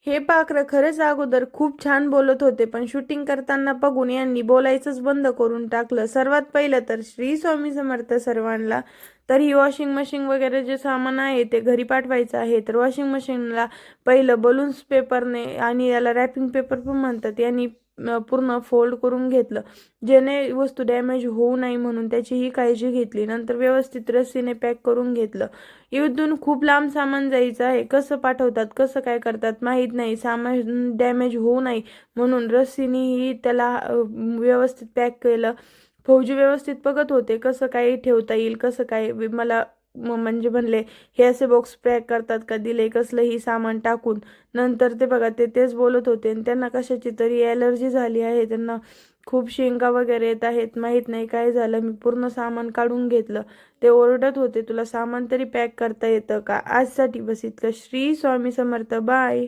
हे पाखरं खरंच अगोदर खूप छान बोलत होते, पण शूटिंग करताना बघून यांनी बोलायचंच बंद करून टाकलं. सर्वात पहिलं तर श्री स्वामी समर्थ सर्वांना. तर ही वॉशिंग मशीन वगैरे जे सामान आहे ते घरी पाठवायचं आहे. तर वॉशिंग मशीनला पहिलं बलून्स पेपरने आणि याला रॅपिंग पेपर पण म्हणतात, यांनी पूर्ण फोल्ड करून घेतलं, जेणे वस्तू डॅमेज होऊ नये म्हणून त्याचीही काळजी घेतली. नंतर व्यवस्थित रस्सीने पॅक करून घेतलं. इथून खूप लांब सामान जायचं आहे, कसं पाठवतात कसं काय करतात माहीत नाही, सामान डॅमेज होऊ नये म्हणून रस्सीनेही त्याला व्यवस्थित पॅक केलं. फौजी व्यवस्थित बघत होते कसं काय ठेवता येईल, कसं काय मला म्हणजे म्हणले हे असे बॉक्स पॅक करतात का, दिले कसलंही सामान टाकून. नंतर ते बघा ते तेच बोलत होते आणि त्यांना कशाची तरी ॲलर्जी झाली आहे, त्यांना खूप शेंगा वगैरे येत आहेत, माहीत नाही काय झालं. मी पूर्ण सामान काढून घेतलं. ते ओरडत होते, तुला सामान तरी पॅक करता येतं का. आजसाठी बस इतकं. श्री स्वामी समर्थ. बाय.